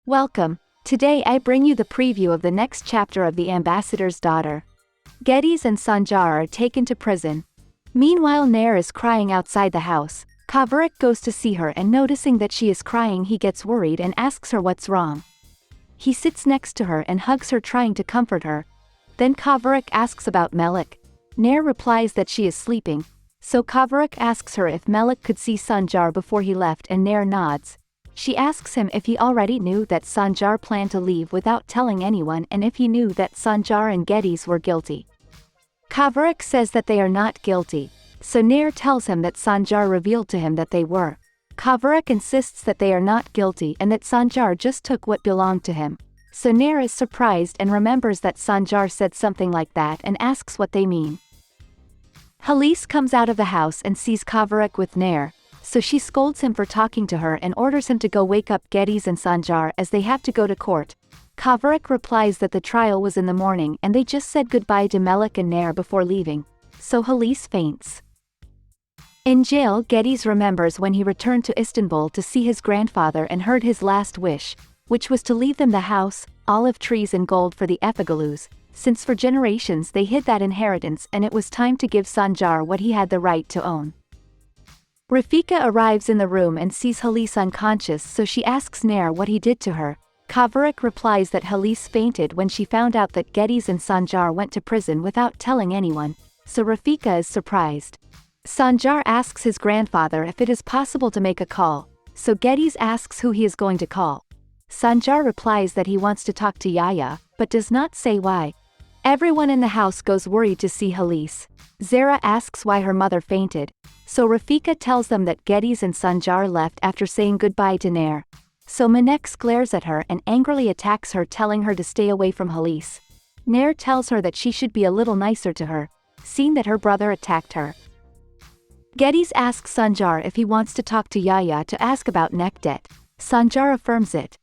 Welcome. Today I bring you the preview of the next chapter of The Ambassador's Daughter. Geddes and Sanjar are taken to prison. Meanwhile, Nair is crying outside the house. Kavarik goes to see her, and noticing that she is crying, he gets worried and asks her what's wrong. He sits next to her and hugs her, trying to comfort her. Then Kavarik asks about Melik. Nair replies that she is sleeping, so Kavarik asks her if Melik could see Sanjar before he left, and Nair nods. She asks him if he already knew that Sanjar planned to leave without telling anyone, and if he knew that Sanjar and Geddes were guilty. Kavarik says that they are not guilty, so Nair tells him that Sanjar revealed to him that they were. Kavarik insists that they are not guilty and that Sanjar just took what belonged to him. So Nair is surprised and remembers that Sanjar said something like that and asks what they mean. Halise comes out of the house and sees Kavarik with Nair, so she scolds him for talking to her and orders him to go wake up Geddes and Sanjar as they have to go to court. Kavarik replies that the trial was in the morning and they just said goodbye to Melik and Nair before leaving, so Halise faints. In jail, Geddes remembers when he returned to Istanbul to see his grandfather and heard his last wish, which was to leave them the house, olive trees and gold for the Efegalus, since for generations they hid that inheritance and it was time to give Sanjar what he had the right to own. Rafika arrives in the room and sees Halise unconscious, so she asks Nair what he did to her. Kavarik replies that Halise fainted when she found out that Geddes and Sanjar went to prison without telling anyone, so Rafika is surprised. Sanjar asks his grandfather if it is possible to make a call, so Geddes asks who he is going to call. Sanjar replies that he wants to talk to Yahya, but does not say why. Everyone in the house goes worried to see Halise. Zara asks why her mother fainted, so Rafika tells them that Geddes and Sanjar left after saying goodbye to Nair. So Manex glares at her and angrily attacks her, telling her to stay away from Halise. Nair tells her that she should be a little nicer to her, seeing that her brother attacked her. Geddes asks Sanjar if he wants to talk to Yahya to ask about Nekdet. Sanjar affirms it.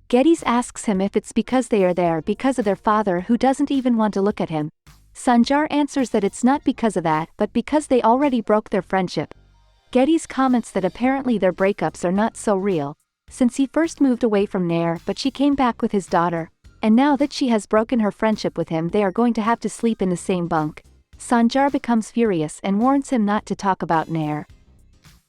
Geddes asks him if it's because they are there because of their father who doesn't even want to look at him. Sanjar answers that it's not because of that but because they already broke their friendship. Geddes comments that apparently their breakups are not so real, since he first moved away from Nair but she came back with his daughter, and now that she has broken her friendship with him they are going to have to sleep in the same bunk. Sanjar becomes furious and warns him not to talk about Nair.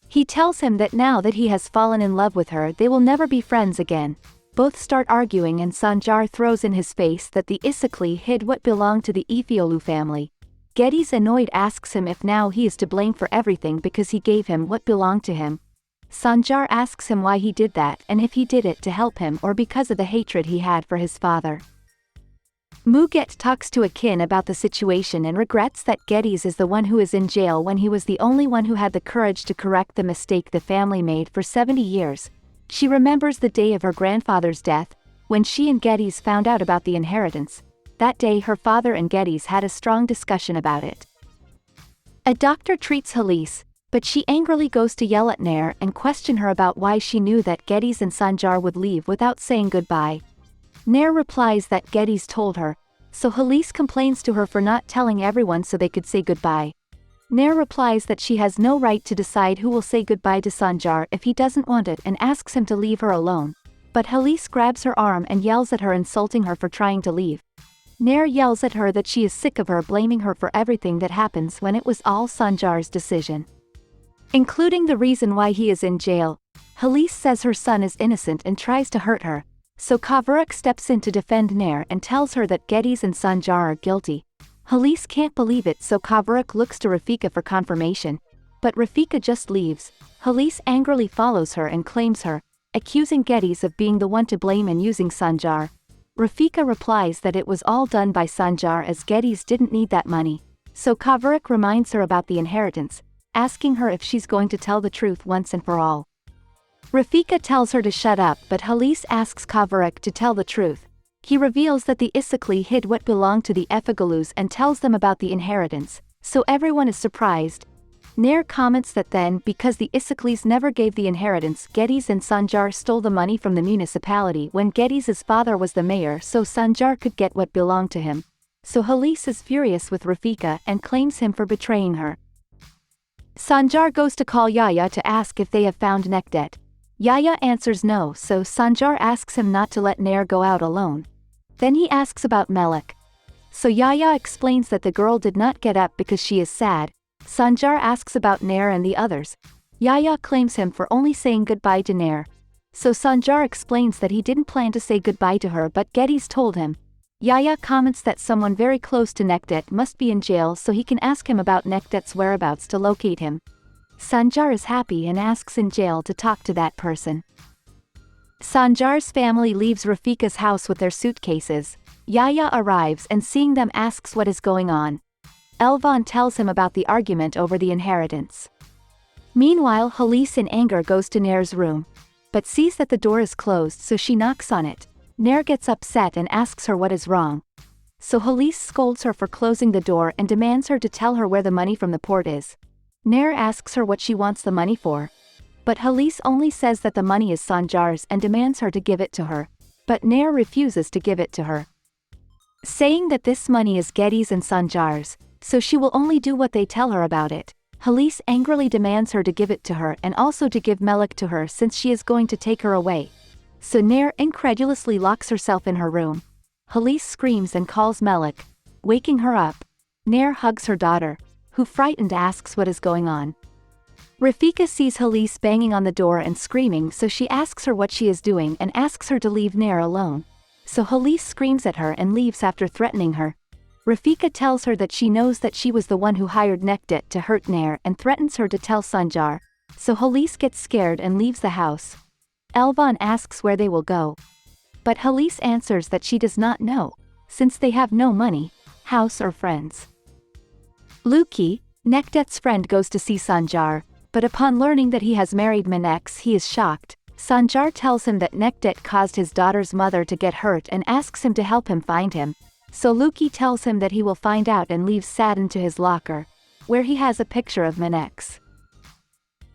He tells him that now that he has fallen in love with her they will never be friends again. Both start arguing and Sanjar throws in his face that the Isakli hid what belonged to the Efeolu family. Geddes, annoyed, asks him if now he is to blame for everything because he gave him what belonged to him. Sanjar asks him why he did that and if he did it to help him or because of the hatred he had for his father. Muget talks to Akin about the situation and regrets that Geddes is the one who is in jail when he was the only one who had the courage to correct the mistake the family made for 70 years. She remembers the day of her grandfather's death, when she and Geddes found out about the inheritance. That day her father and Geddes had a strong discussion about it. A doctor treats Halise, but she angrily goes to yell at Nair and question her about why she knew that Geddes and Sanjar would leave without saying goodbye. Nair replies that Geddes told her, so Halise complains to her for not telling everyone so they could say goodbye. Nair replies that she has no right to decide who will say goodbye to Sanjar if he doesn't want it and asks him to leave her alone. But Halise grabs her arm and yells at her, insulting her for trying to leave. Nair yells at her that she is sick of her, blaming her for everything that happens when it was all Sanjar's decision, including the reason why he is in jail. Halise says her son is innocent and tries to hurt her, so Kavarik steps in to defend Nair and tells her that Geddes and Sanjar are guilty. Halise can't believe it, so Kavarik looks to Rafika for confirmation, but Rafika just leaves. Halise angrily follows her and claims her, accusing Geddes of being the one to blame and using Sanjar. Rafika replies that it was all done by Sanjar as Geddes didn't need that money, so Kavarik reminds her about the inheritance, asking her if she's going to tell the truth once and for all. Rafika tells her to shut up, but Halise asks Kavarik to tell the truth. He reveals that the Isakli hid what belonged to the Efegalus and tells them about the inheritance, so everyone is surprised. Nair comments that then, because the Isaklis never gave the inheritance, Geddes and Sanjar stole the money from the municipality when Geddes' father was the mayor so Sanjar could get what belonged to him. So Halise is furious with Rafika and claims him for betraying her. Sanjar goes to call Yahya to ask if they have found Nekdet. Yahya answers no, so Sanjar asks him not to let Nair go out alone. Then he asks about Melek. So Yahya explains that the girl did not get up because she is sad. Sanjar asks about Nair and the others. Yahya claims him for only saying goodbye to Nair. So Sanjar explains that he didn't plan to say goodbye to her, but Geddes told him. Yahya comments that someone very close to Nekdet must be in jail, so he can ask him about Nekdet's whereabouts to locate him. Sanjar is happy and asks in jail to talk to that person. Sanjar's family leaves Rafika's house with their suitcases. Yahya arrives and seeing them asks what is going on. Elvan tells him about the argument over the inheritance. Meanwhile, Halis in anger goes to Nair's room, but sees that the door is closed, so she knocks on it. Nair gets upset and asks her what is wrong. So Halis scolds her for closing the door and demands her to tell her where the money from the port is. Nair asks her what she wants the money for. But Halis only says that the money is Sanjar's and demands her to give it to her. But Nair refuses to give it to her, saying that this money is Geddes and Sanjar's, so she will only do what they tell her about it. Halis angrily demands her to give it to her and also to give Melek to her since she is going to take her away. So Nair incredulously locks herself in her room. Halis screams and calls Melek, waking her up. Nair hugs her daughter, who frightened asks what is going on. Rafika sees Halis banging on the door and screaming, so she asks her what she is doing and asks her to leave Nair alone. So Halis screams at her and leaves after threatening her. Rafika tells her that she knows that she was the one who hired Nekdet to hurt Nair and threatens her to tell Sanjar. So Halis gets scared and leaves the house. Elvan asks where they will go. But Halis answers that she does not know, since they have no money, house or friends. Luki, Nekdet's friend, goes to see Sanjar, but upon learning that he has married Menex, he is shocked. Sanjar tells him that Nekdet caused his daughter's mother to get hurt and asks him to help him find him. So Luki tells him that he will find out and leaves saddened to his locker, where he has a picture of Menex.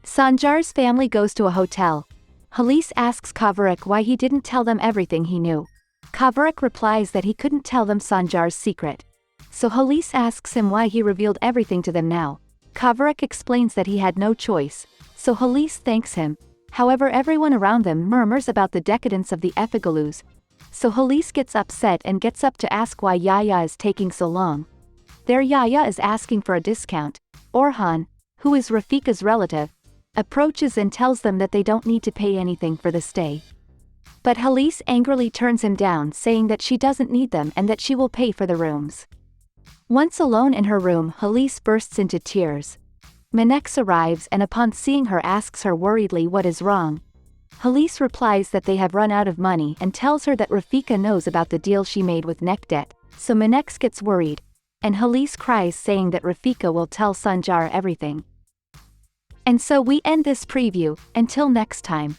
Sanjar's family goes to a hotel. Halis asks Kavarek why he didn't tell them everything he knew. Kavarek replies that he couldn't tell them Sanjar's secret. So Halis asks him why he revealed everything to them now. Kavarek explains that he had no choice, so Halis thanks him. However, everyone around them murmurs about the decadence of the Efigalus. So Halis gets upset and gets up to ask why Yahya is taking so long. There Yahya is asking for a discount. Orhan, who is Rafika's relative, approaches and tells them that they don't need to pay anything for the stay. But Halis angrily turns him down, saying that she doesn't need them and that she will pay for the rooms. Once alone in her room, Halis bursts into tears. Menex arrives and upon seeing her asks her worriedly what is wrong. Halis replies that they have run out of money and tells her that Rafika knows about the deal she made with Nekdet, so Menex gets worried. And Halis cries, saying that Rafika will tell Sanjar everything. And so we end this preview. Until next time.